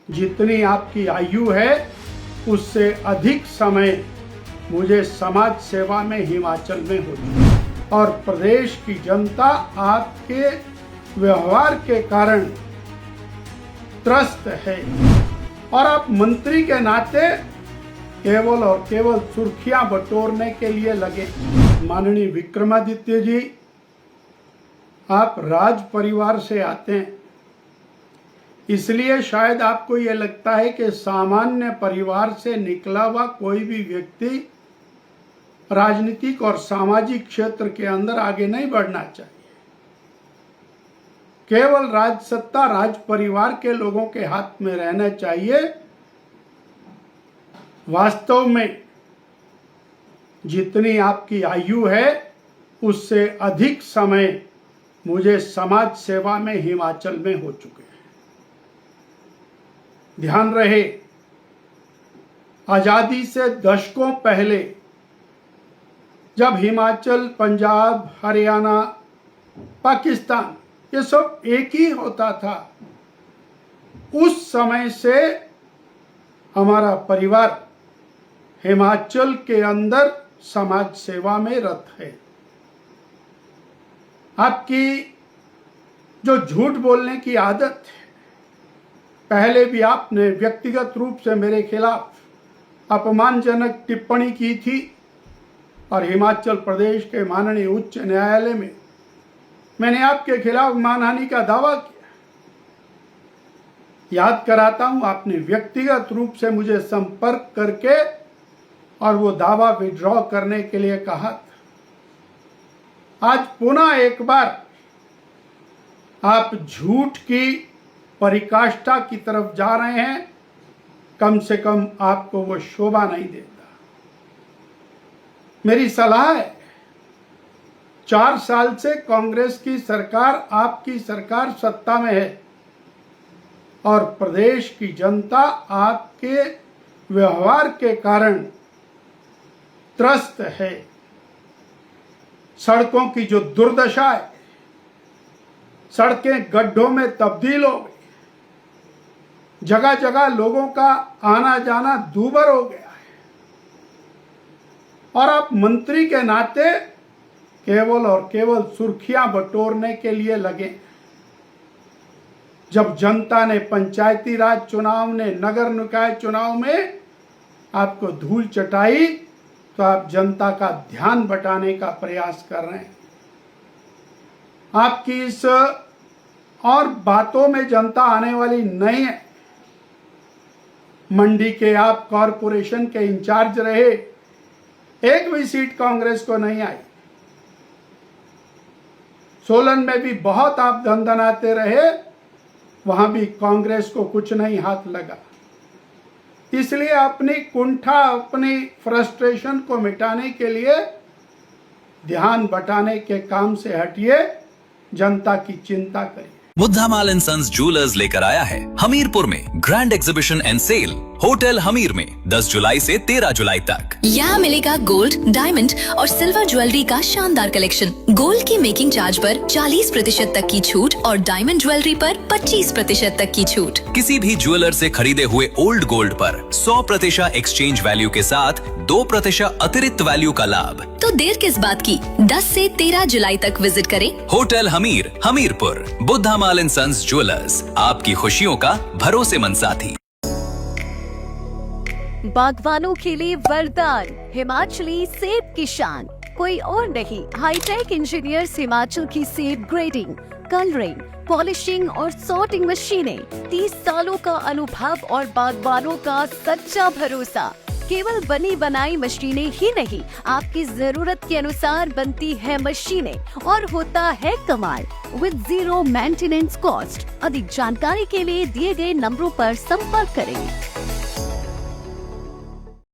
जितनी आपकी आयु है उससे अधिक समय मुझे समाज सेवा में हिमाचल में हो चुका और प्रदेश की जनता आपके व्यवहार के कारण त्रस्त है और आप मंत्री के नाते केवल और केवल सुर्खियां बटोरने के लिए लगे। माननीय विक्रमादित्य जी, आप राज परिवार से आते हैं, इसलिए शायद आपको ये लगता है कि सामान्य परिवार से निकला हुआ कोई भी व्यक्ति राजनीतिक और सामाजिक क्षेत्र के अंदर आगे नहीं बढ़ना चाहिए। केवल राज सत्ता राज परिवार के लोगों के हाथ में रहना चाहिए। वास्तव में जितनी आपकी आयु है उससे अधिक समय मुझे समाज सेवा में हिमाचल में हो चुके हैं। ध्यान रहे, आजादी से दशकों पहले जब हिमाचल, पंजाब, हरियाणा, पाकिस्तान ये सब एक ही होता था, उस समय से हमारा परिवार हिमाचल के अंदर समाज सेवा में रत है। आपकी जो झूठ बोलने की आदत है, पहले भी आपने व्यक्तिगत रूप से मेरे खिलाफ अपमानजनक टिप्पणी की थी और हिमाचल प्रदेश के माननीय उच्च न्यायालय में मैंने आपके खिलाफ मानहानि का दावा किया। याद कराता हूं, आपने व्यक्तिगत रूप से मुझे संपर्क करके और वो दावा विड्रॉ करने के लिए कहा था। आज पुनः एक बार आप झूठ की परिकाष्ठा की तरफ जा रहे हैं। कम से कम आपको वो शोभा नहीं देता। मेरी सलाह है, 4 साल से कांग्रेस की सरकार, आपकी सरकार सत्ता में है और प्रदेश की जनता आपके व्यवहार के कारण त्रस्त है। सड़कों की जो दुर्दशा है, सड़कें गड्ढों में तब्दील हो गई, जगह जगह लोगों का आना जाना दूभर हो गया है और आप मंत्री के नाते केवल और केवल सुर्खियां बटोरने के लिए लगे। जब जनता ने पंचायती राज चुनाव ने नगर निकाय चुनाव में आपको धूल चटाई तो आप जनता का ध्यान बटाने का प्रयास कर रहे हैं। आपकी इस और बातों में जनता आने वाली नहीं है। मंडी के आप कॉरपोरेशन के इंचार्ज रहे, एक भी सीट कांग्रेस को नहीं आई। सोलन में भी बहुत आप दंदनाते रहे, वहां भी कांग्रेस को कुछ नहीं हाथ लगा। इसलिए अपनी कुंठा, अपनी फ्रस्ट्रेशन को मिटाने के लिए ध्यान बटाने के काम से हटिए, जनता की चिंता करिए। बुद्धामाल एंड सन्स ज्वेलर्स लेकर आया है हमीरपुर में grand exhibition and sale hotel Hamir में 10 जुलाई से 13 जुलाई तक। यहाँ मिलेगा गोल्ड, डायमंड और सिल्वर ज्वेलरी का शानदार कलेक्शन। गोल्ड की मेकिंग चार्ज पर 40% तक की छूट और डायमंड ज्वेलरी पर 25% तक की छूट। किसी भी ज्वेलर से खरीदे हुए ओल्ड गोल्ड पर 100% एक्सचेंज वैल्यू के साथ 2% अतिरिक्त वैल्यू का लाभ। तो देर किस बात की, 10 से 13 जुलाई तक विजिट करें hotel Hamir, Hamirpur. Buddhamal and sons jewellers, आपकी खुशियों का भरोसेमंद साथी। बागवानों के लिए वरदान, हिमाचली सेब की शान। कोई और नहीं, हाईटेक इंजीनियर्स हिमाचल की सेब ग्रेडिंग, कलरिंग, पॉलिशिंग और सॉर्टिंग मशीनें। 30 सालों का अनुभव और बागवानों का सच्चा भरोसा। केवल बनी बनाई मशीनें ही नहीं, आपकी जरूरत के अनुसार बनती है मशीनें और होता है कमाल विद 0 मेंटेनेंस कॉस्ट। अधिक जानकारी के लिए दिए गए नंबरों पर संपर्क करें।